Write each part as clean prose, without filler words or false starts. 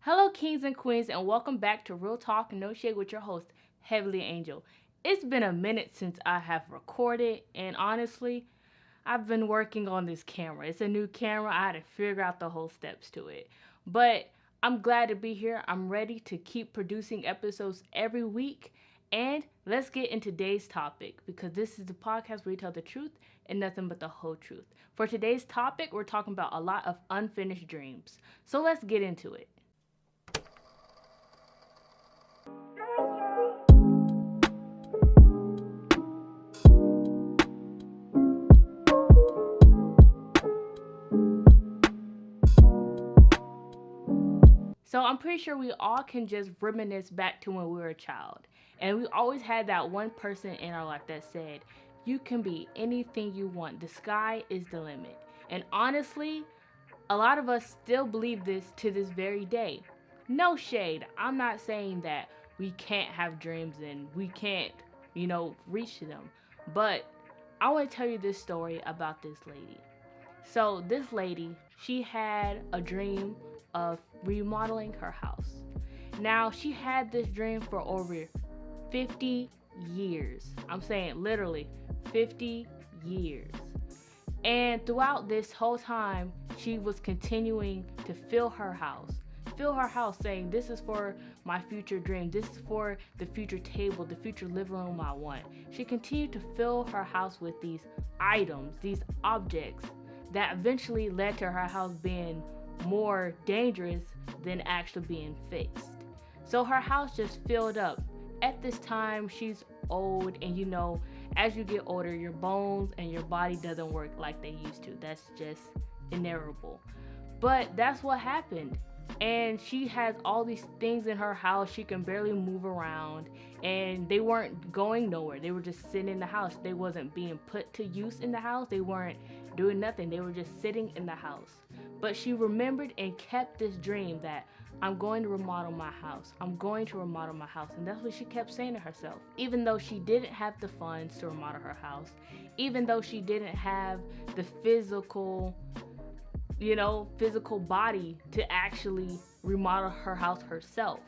Hello, kings and queens, and welcome back to Real Talk No Shade with your host, Heavenly Angel. It's been a minute since I have recorded, and honestly, I've been working on this camera. It's a new camera. I had to figure out the whole steps to it. But I'm glad to be here. I'm ready to keep producing episodes every week. And let's get into today's topic because this is the podcast where we tell the truth and nothing but the whole truth. For today's topic, we're talking about a lot of unfinished dreams. So let's get into it. So I'm pretty sure we all can just reminisce back to when we were a child. And we always had that one person in our life that said, you can be anything you want. The sky is the limit. And honestly, a lot of us still believe this to this very day. No shade. I'm not saying that we can't have dreams and we can't, reach to them. But I want to tell you this story about this lady. So this lady, she had a dream of remodeling her house. Now, she had this dream for over 50 years. I'm saying literally 50 years. And throughout this whole time, she was continuing to fill her house, saying, this is for my future dream. This is for the future table, the future living room I want. She continued to fill her house with these items, these objects that eventually led to her house being more dangerous than actually being fixed. So her house just filled up. At this time, she's old, and as you get older, your bones and your body doesn't work like they used to. That's just inevitable. But that's what happened. And she has all these things in her house. She can barely move around, and they weren't going nowhere. They were just sitting in the house. They wasn't being put to use in the house. They weren't doing nothing. They were just sitting in the house. But she remembered and kept this dream that I'm going to remodel my house. I'm going to remodel my house. And that's what she kept saying to herself. Even though she didn't have the funds to remodel her house, even though she didn't have the physical body to actually remodel her house herself.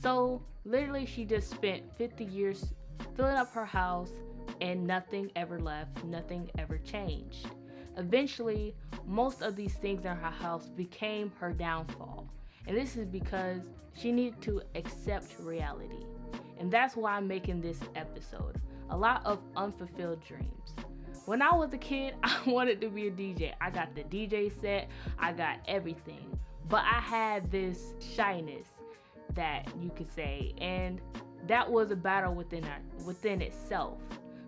So literally she just spent 50 years filling up her house and nothing ever left, nothing ever changed. Eventually, most of these things in her house became her downfall. And this is because she needed to accept reality. And that's why I'm making this episode. A lot of unfulfilled dreams. When I was a kid, I wanted to be a DJ. I got the DJ set, I got everything. But I had this shyness, that you could say, and that was a battle within itself.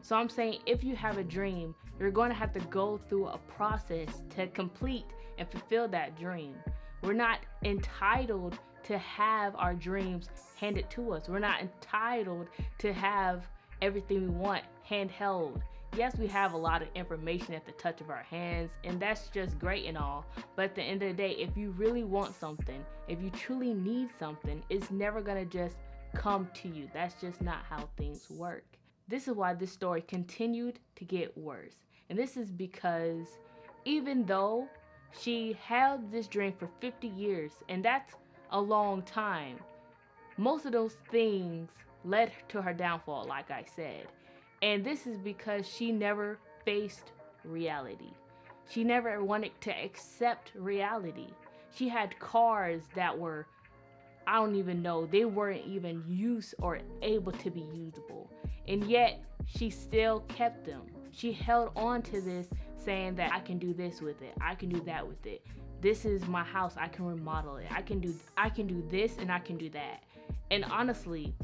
So I'm saying, if you have a dream, you're going to have to go through a process to complete and fulfill that dream. We're not entitled to have our dreams handed to us. We're not entitled to have everything we want handheld. Yes, we have a lot of information at the touch of our hands, and that's just great and all. But at the end of the day, if you really want something, if you truly need something, it's never going to just come to you. That's just not how things work. This is why this story continued to get worse. And this is because even though she held this dream for 50 years, and that's a long time, most of those things led to her downfall, like I said. And this is because she never faced reality. She never wanted to accept reality. She had cars that were, I don't even know, they weren't even used or able to be usable. And yet, she still kept them. She held on to this, saying that I can do this with it. I can do that with it. This is my house. I can remodel it. I can do this and I can do that. And honestly,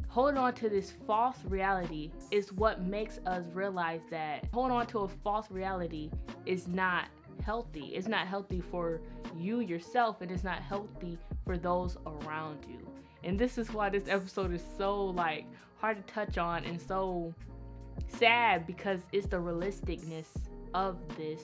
holding on to this false reality is what makes us realize that holding on to a false reality is not healthy. It's not healthy for you yourself, and it's not healthy for those around you. And this is why this episode is so hard to touch on and so sad, because it's the realisticness of this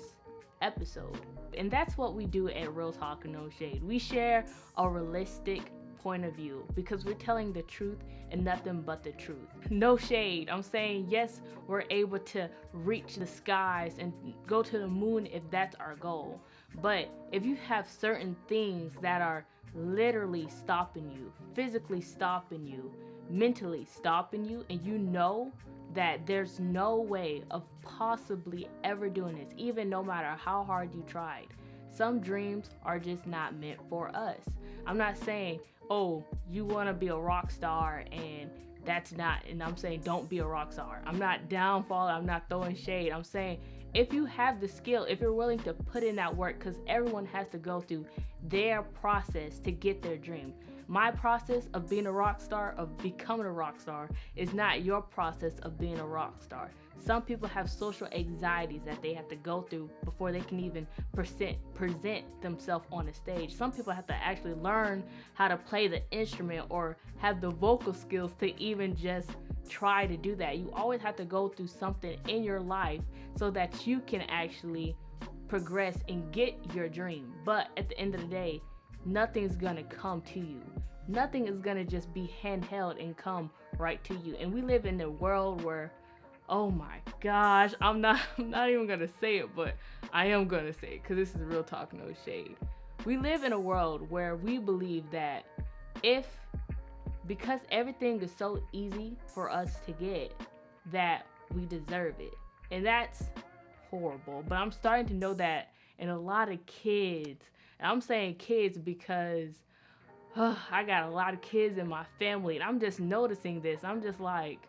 episode. And that's what we do at Real Talk No Shade. We share a realistic point of view because we're telling the truth and nothing but the truth. No shade. I'm saying, yes, we're able to reach the skies and go to the moon if that's our goal. But if you have certain things that are literally stopping you, physically stopping you, mentally stopping you, and you know that there's no way of possibly ever doing this, even no matter how hard you tried. Some dreams are just not meant for us. I'm not saying, oh, you want to be a rock star and that's not, and I'm saying don't be a rock star. I'm not downfalling, I'm not throwing shade. I'm saying if you have the skill, if you're willing to put in that work, because everyone has to go through their process to get their dream. My process of being a rock star, of becoming a rock star, is not your process of being a rock star. Some people have social anxieties that they have to go through before they can even present themselves on a stage. Some people have to actually learn how to play the instrument or have the vocal skills to even just try to do that. You always have to go through something in your life so that you can actually progress and get your dream. But at the end of the day, nothing's gonna come to you. Nothing is gonna just be handheld and come right to you. And we live in a world where, oh my gosh, I'm not even gonna say it, but I am gonna say it because this is real talk, no shade. We live in a world where we believe that because everything is so easy for us to get, that we deserve it. And that's horrible. But I'm starting to know that in a lot of kids, and I'm saying kids because I got a lot of kids in my family, and I'm just noticing this. I'm just like,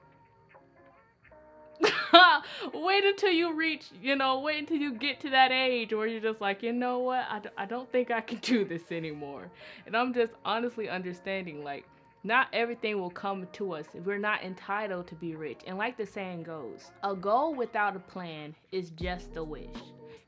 wait until you wait until you get to that age where you're just like, you know what, I don't think I can do this anymore. And I'm just honestly understanding, like, not everything will come to us. We're not entitled to be rich. And like the saying goes, a goal without a plan is just a wish.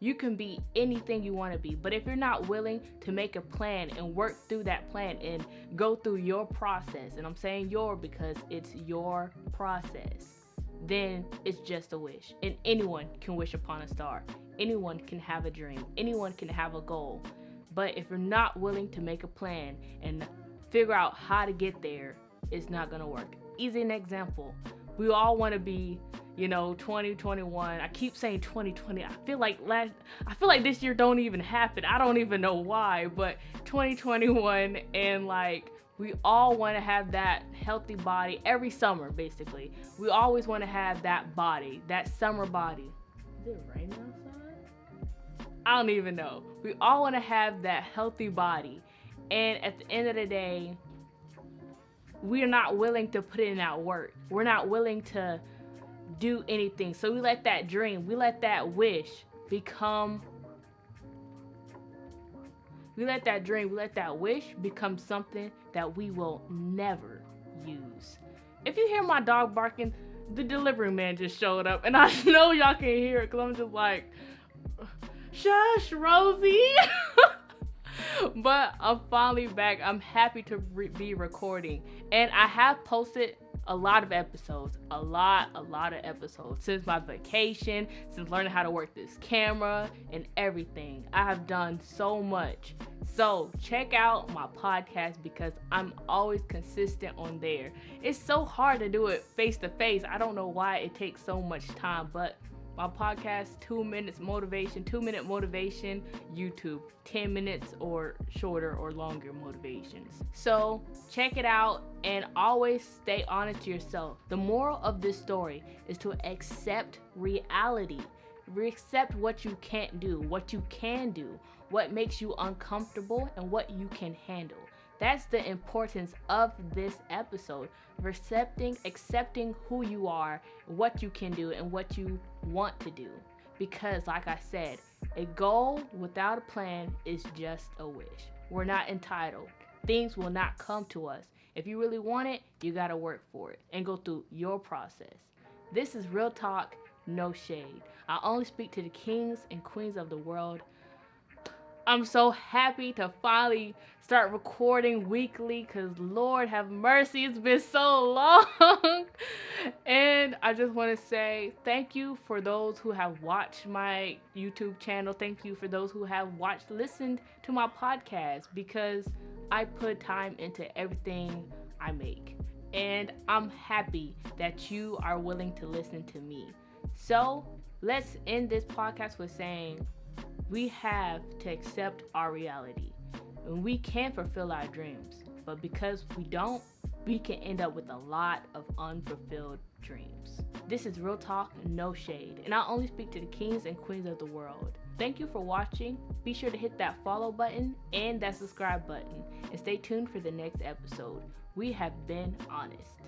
You can be anything you want to be, but if you're not willing to make a plan and work through that plan and go through your process, and I'm saying your because it's your process, then it's just a wish. And anyone can wish upon a star. Anyone can have a dream. Anyone can have a goal. But if you're not willing to make a plan and figure out how to get there, it's not gonna work. Easy an example. We all want to be, 2021. I keep saying 2020. I feel like this year don't even happen. I don't even know why, but 2021, and like we all want to have that healthy body every summer. Basically, we always want to have that body, that summer body. Is it raining outside? I don't even know. We all want to have that healthy body. And at the end of the day, we are not willing to put in that work. We're not willing to do anything. So we let that dream, we let that wish become something that we will never use. If you hear my dog barking, the delivery man just showed up. And I know y'all can hear it because I'm just like, shush, Rosie. But I'm finally back. I'm happy to be recording, and I have posted a lot of episodes, a lot of episodes since my vacation, since learning how to work this camera and everything. I have done so much. So check out my podcast because I'm always consistent on there. It's so hard to do it face to face. I don't know why it takes so much time, but my podcast, 2 minute motivation, YouTube, 10 minutes or shorter or longer motivations. So check it out and always stay honest to yourself. The moral of this story is to accept reality. Accept what you can't do, what you can do, what makes you uncomfortable, and what you can handle. That's the importance of this episode. Accepting who you are, what you can do, and what you want to do. Because like I said, a goal without a plan is just a wish. We're not entitled. Things will not come to us. If you really want it, you gotta work for it and go through your process. This is real talk, no shade. I only speak to the kings and queens of the world. I'm so happy to finally start recording weekly because Lord have mercy, it's been so long. And I just want to say thank you for those who have watched my YouTube channel. Thank you for those who have listened to my podcast because I put time into everything I make. And I'm happy that you are willing to listen to me. So let's end this podcast with saying, We have to accept our reality. And we can fulfill our dreams, but because we don't, we can end up with a lot of unfulfilled dreams. This is Real Talk, no shade, and I only speak to the kings and queens of the world. Thank you for watching. Be sure to hit that follow button and that subscribe button, and stay tuned for the next episode. We have been honest.